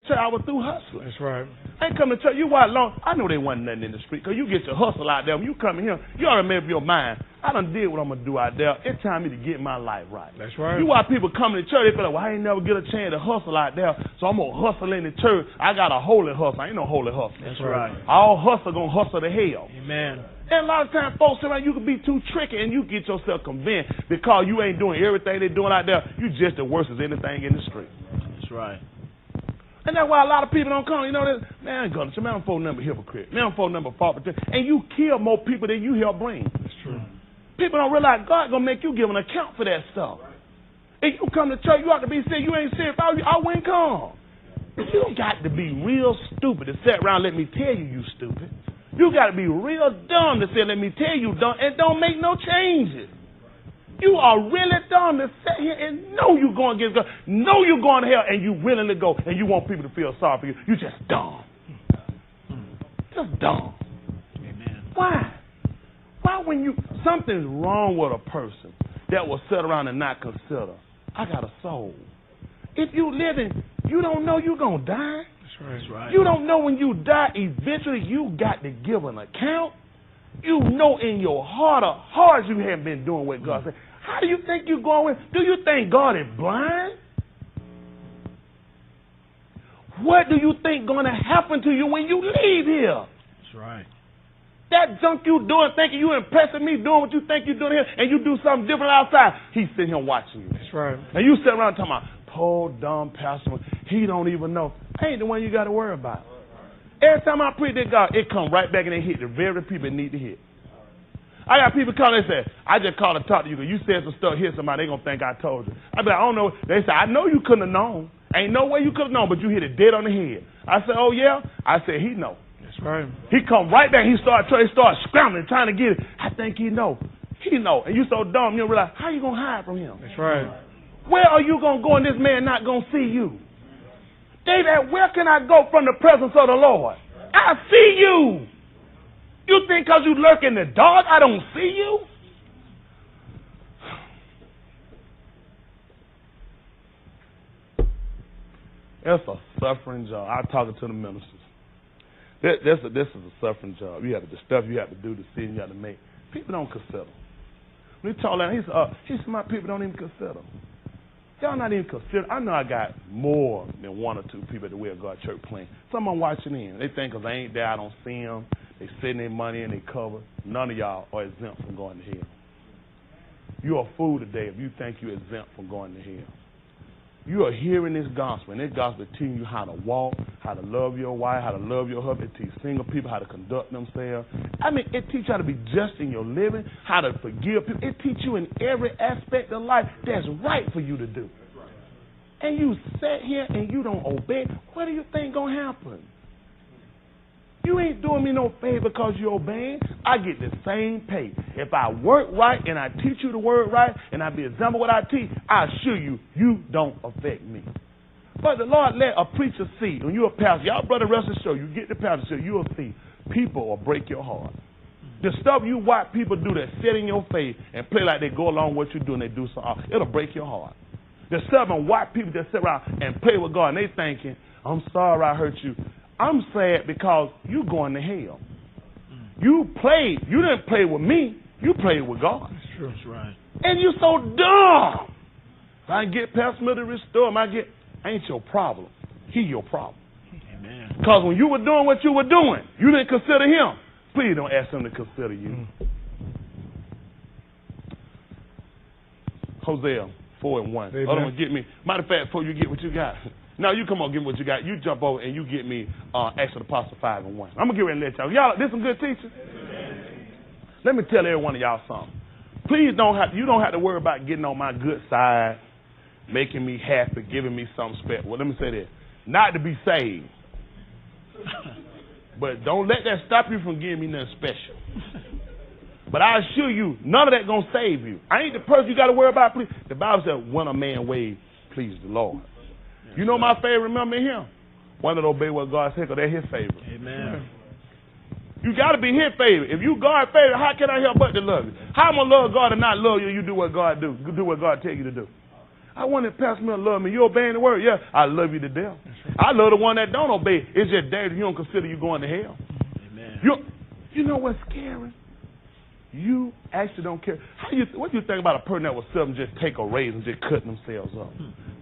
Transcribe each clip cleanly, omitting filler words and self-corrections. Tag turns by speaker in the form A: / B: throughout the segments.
A: church, I was through hustling.
B: That's right.
A: I ain't come to church. You watch long. I know they wasn't nothing in the street because you get your hustle out there. When you come in here, you ought to make up your mind. I done did what I'm going to do out there. It's time for me to get my life right.
B: That's right.
A: You watch people coming to church, they feel like, well, I ain't never get a chance to hustle out there, so I'm going to hustle in the church. I got a holy hustle. I ain't no holy hustle.
B: That's right.
A: All hustle going to hustle to hell.
B: Amen.
A: And a lot of times, folks, sometimes you can be too tricky and you get yourself convinced because you ain't doing everything they're doing out there. You just the worst as anything in the street.
B: That's right.
A: And that's why a lot of people don't come. You know this? Man, man, I'm phone number hypocrite. Man, I'm phone number fault. And you kill more people than you help bring.
B: That's true.
A: People don't realize God gonna make you give an account for that stuff. If you come to church, you ought to be serious. You ain't serious. I wouldn't come. But you got to be real stupid to sit around and let me tell you stupid. You got to be real dumb to say let me tell you dumb and don't make no changes. You are really dumb to sit here and know you're going against God, know you're going to hell, and you willing to go, and you want people to feel sorry for you. You just dumb. Just dumb.
B: Amen.
A: Why? Why when something's wrong with a person that will sit around and not consider, I got a soul. If you living, you don't know you're going to die.
B: That's right.
A: You don't know when you die, eventually you got to give an account. You know in your heart of hearts you haven't been doing what God said. How do you think you're going? Do you think God is blind? What do you think going to happen to you when you leave here?
B: That's right.
A: That junk you doing, thinking you impressing me, doing what you think you're doing here, and you do something different outside, he's sitting here watching you.
B: That's right.
A: And you sit around talking about, poor, dumb pastor, he don't even know. I ain't the one you got to worry about. Every time I preach to God, it come right back and it hit the very people it need to hit. I got people come and say, I just called to talk to you because you said some stuff, hit somebody, they going to think I told you. I be like, I don't know. They say, I know you couldn't have known. Ain't no way you could have known, but you hit it dead on the head. I said, oh, yeah? I said, he know.
B: That's right.
A: He come right back. He start scrambling, trying to get it. I think he know. He know. And you so dumb, you don't realize, how you going to hide from him?
B: That's right.
A: Where are you going to go and this man not going to see you? David, where can I go from the presence of the Lord? I see you. You think because you lurk in the dark, I don't see you? It's a suffering job. I'm talking to the ministers. This is a suffering job. You have the stuff you have to do, the decision you have to make. People don't consider. When he told that, he said, my people don't even consider. Y'all not even consider. I know I got more than one or two people at the Way of God Church playing. Some of them watching in. They think because I ain't there, I don't see them. They sitting their money in their cover. None of y'all are exempt from going to hell. You're a fool today if you think you're exempt from going to hell. You are hearing this gospel, and this gospel is teaching you how to walk, how to love your wife, how to love your husband. It teaches single people how to conduct themselves. I mean, it teaches you how to be just in your living, how to forgive people. It teaches you in every aspect of life that's right for you to do. And you sit here and you don't obey. What do you think going to happen? You ain't doing me no favor because you're obeying. I get the same pay. If I work right and I teach you the word right and I be example what I teach, I assure you, you don't affect me. But the Lord let a preacher see, when you're a pastor, y'all brother rest assured, you get the pastor, so you'll see people will break your heart. The stuff you watch people do that sit in your face and play like they go along with what you do and they do something, it'll break your heart. The stuff and watch people that sit around and play with God and they thinking, I'm sorry I hurt you. I'm sad because you going to hell. You didn't play with me, you played with God.
B: That's true. That's right.
A: And you so dumb. If I can get Pastor Miller to restore him, ain't your problem. He your problem.
B: Amen.
A: Because when you were doing what you were doing, you didn't consider him. Please don't ask him to consider you. Hosea 4:1. Hold on, get me. Matter of fact, before you get what you got. Now you come on, give me what you got. You jump over and you get me Acts of the Apostle 5:1. I'm gonna get ready and let y'all. Y'all, this some good teaching. Let me tell every one of y'all something. Please you don't have to worry about getting on my good side, making me happy, giving me something special. Well, let me say this: not to be saved, but don't let that stop you from giving me nothing special. But I assure you, none of that gonna save you. I ain't the person you got to worry about. Please. The Bible said, "When a man ways, please the Lord." You know my favorite member in him? One that obey what God said, because they're his favorite.
B: Amen.
A: You got to be his favorite. If you God's favorite, how can I help but to love you? How am I love God and not love you? You do what God do what God tell you to do. I want that Pastor Miller love me. You obeying the word? Yeah, I love you to death. I love the one that don't obey. It's just that you don't consider you going to hell.
B: Amen.
A: You know what's scary? You actually don't care. What do you think about a person that was selling just take a razor and just cutting themselves up?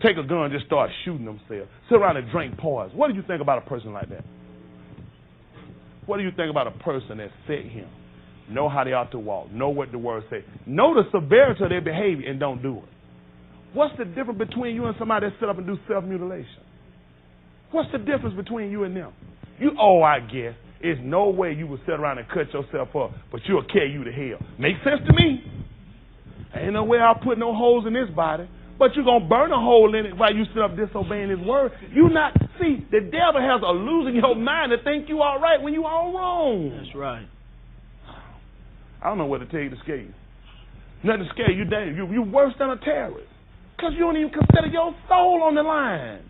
A: Take a gun and just start shooting themselves. Sit around and drink poison. What do you think about a person like that? What do you think about a person that set him? Know how they ought to walk. Know what the word say. Know the severity of their behavior and don't do it. What's the difference between you and somebody that sit up and do self-mutilation? What's the difference between you and them? I guess. There's no way you would sit around and cut yourself up, but you'll carry you to hell. Makes sense to me. Ain't no way I'll put no holes in this body, but you're going to burn a hole in it while you sit up disobeying his word. See, the devil has a losing your mind to think you all right when you all wrong.
B: That's right.
A: I don't know what to tell you to scare you. Nothing to scare you, Dave. You're worse than a terrorist because you don't even consider your soul on the line.